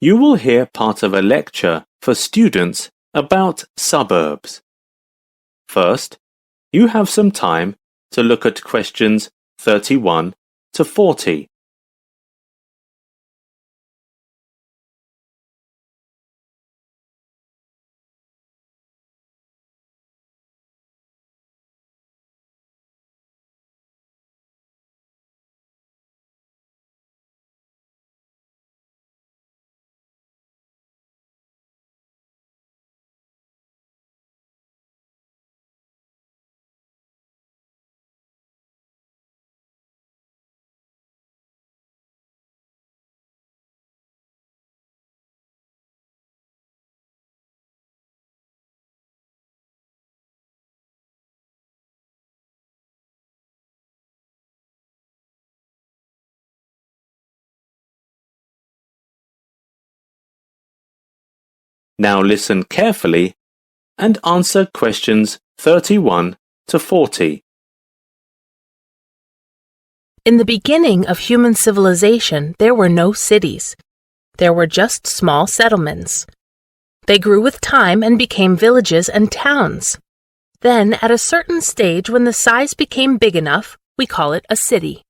You will hear part of a lecture for students about suburbs. First, you have some time to look at questions 31 to 40. Now listen carefully and answer questions 31 to 40. In the beginning of human civilization, there were no cities. There were just small settlements. They grew with time and became villages and towns. Then, at a certain stage when the size became big enough, we call it a city.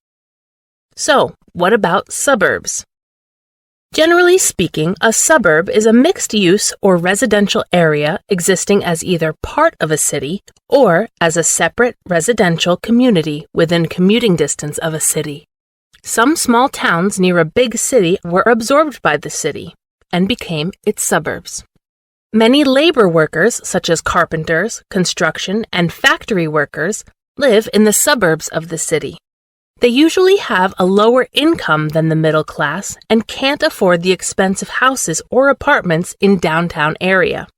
So, what about suburbs? Generally speaking, a suburb is a mixed-use or residential area existing as either part of a city or as a separate residential community within commuting distance of a city. Some small towns near a big city were absorbed by the city and became its suburbs. Many labor workers, such as carpenters, construction, and factory workers, live in the suburbs of the city. They usually have a lower income than the middle class and can't afford the expensive houses or apartments in downtown area.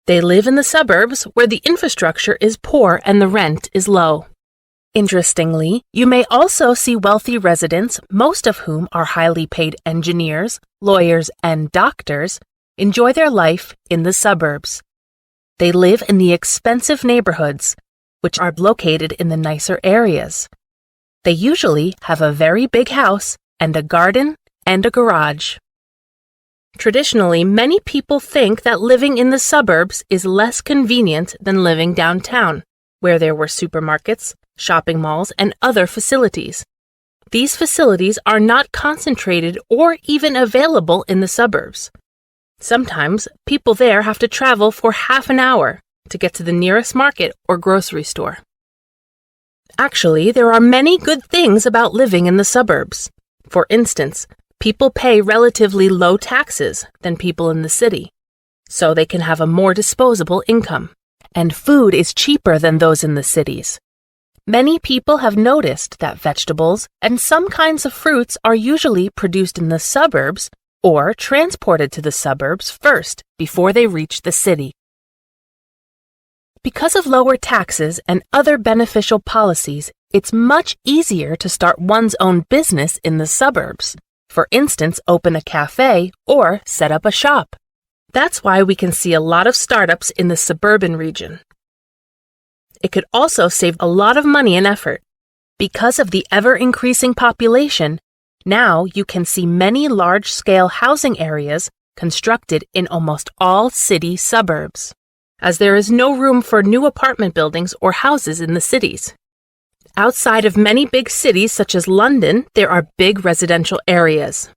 They live in the suburbs where the infrastructure is poor and the rent is low. Interestingly, you may also see wealthy residents, most of whom are highly paid engineers, lawyers, and doctors, enjoy their life in the suburbs. They live in the expensive neighborhoods, which are located in the nicer areas. They usually have a very big house and a garden and a garage. Traditionally, many people think that living in the suburbs is less convenient than living downtown, where there were supermarkets, shopping malls, and other facilities. These facilities are not concentrated or even available in the suburbs. Sometimes, people there have to travel for half an hour to get to the nearest market or grocery store. Actually, there are many good things about living in the suburbs. For instance, people pay relatively low taxes than people in the city, so they can have a more disposable income. And food is cheaper than those in the cities. Many people have noticed that vegetables and some kinds of fruits are usually produced in the suburbs or transported to the suburbs first before they reach the city. Because of lower taxes and other beneficial policies, it's much easier to start one's own business in the suburbs. For instance, open a cafe or set up a shop. That's why we can see a lot of startups in the suburban region. It could also save a lot of money and effort. Because of the ever-increasing population, now you can see many large-scale housing areas constructed in almost all city suburbs, as there is no room for new apartment buildings or houses in the cities. Outside of many big cities such as London, there are big residential areas.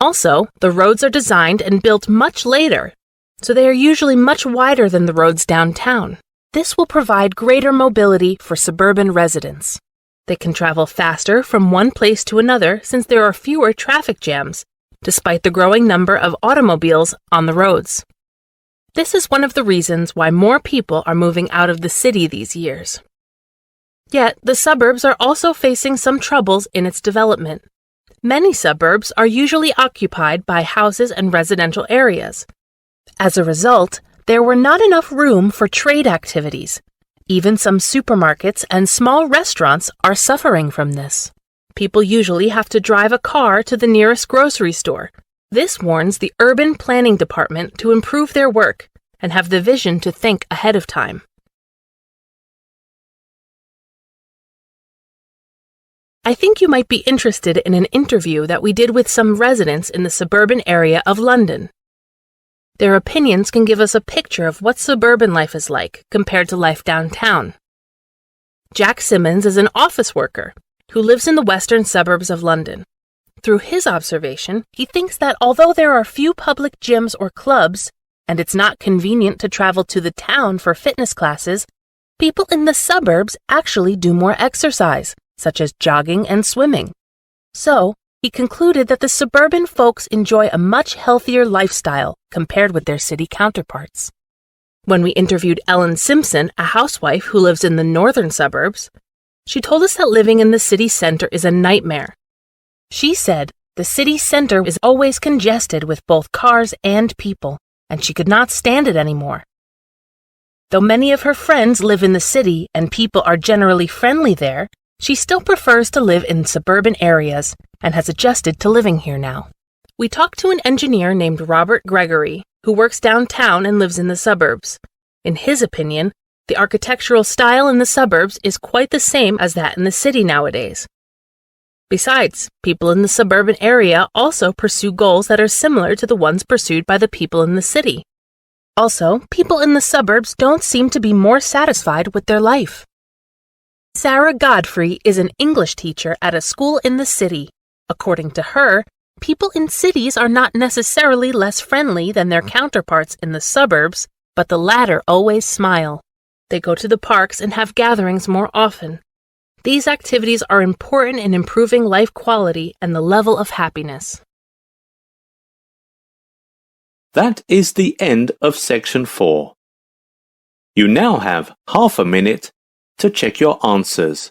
Also, the roads are designed and built much later, so they are usually much wider than the roads downtown. This will provide greater mobility for suburban residents. They can travel faster from one place to another since there are fewer traffic jams, despite the growing number of automobiles on the roads. This is one of the reasons why more people are moving out of the city these years. Yet, the suburbs are also facing some troubles in its development. Many suburbs are usually occupied by houses and residential areas. As a result, there were not enough room for trade activities. Even some supermarkets and small restaurants are suffering from this. People usually have to drive a car to the nearest grocery store. This warns the urban planning department to improve their work and have the vision to think ahead of time. I think you might be interested in an interview that we did with some residents in the suburban area of London. Their opinions can give us a picture of what suburban life is like compared to life downtown. Jack Simmons is an office worker who lives in the western suburbs of London. Through his observation, he thinks that although there are few public gyms or clubs, and it's not convenient to travel to the town for fitness classes, people in the suburbs actually do more exercise, such as jogging and swimming. So, he concluded that the suburban folks enjoy a much healthier lifestyle compared with their city counterparts. When we interviewed Ellen Simpson, a housewife who lives in the northern suburbs, she told us that living in the city center is a nightmare. She said the city center is always congested with both cars and people, and she could not stand it anymore. Though many of her friends live in the city and people are generally friendly there, she still prefers to live in suburban areas and has adjusted to living here now. We talked to an engineer named Robert Gregory, who works downtown and lives in the suburbs. In his opinion, the architectural style in the suburbs is quite the same as that in the city nowadays. Besides, people in the suburban area also pursue goals that are similar to the ones pursued by the people in the city. Also, people in the suburbs don't seem to be more satisfied with their life. Sarah Godfrey is an English teacher at a school in the city. According to her, people in cities are not necessarily less friendly than their counterparts in the suburbs, but the latter always smile. They go to the parks and have gatherings more often. These activities are important in improving life quality and the level of happiness. That is the end of section 4. You now have half a minute to check your answers.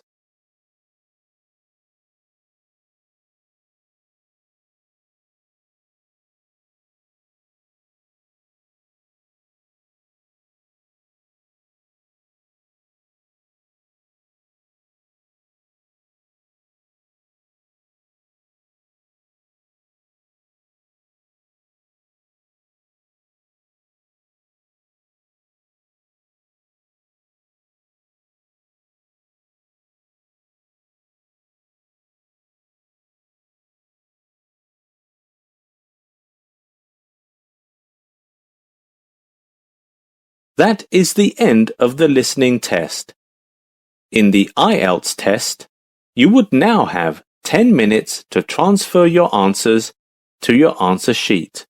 That is the end of the listening test. In the IELTS test, you would now have 10 minutes to transfer your answers to your answer sheet.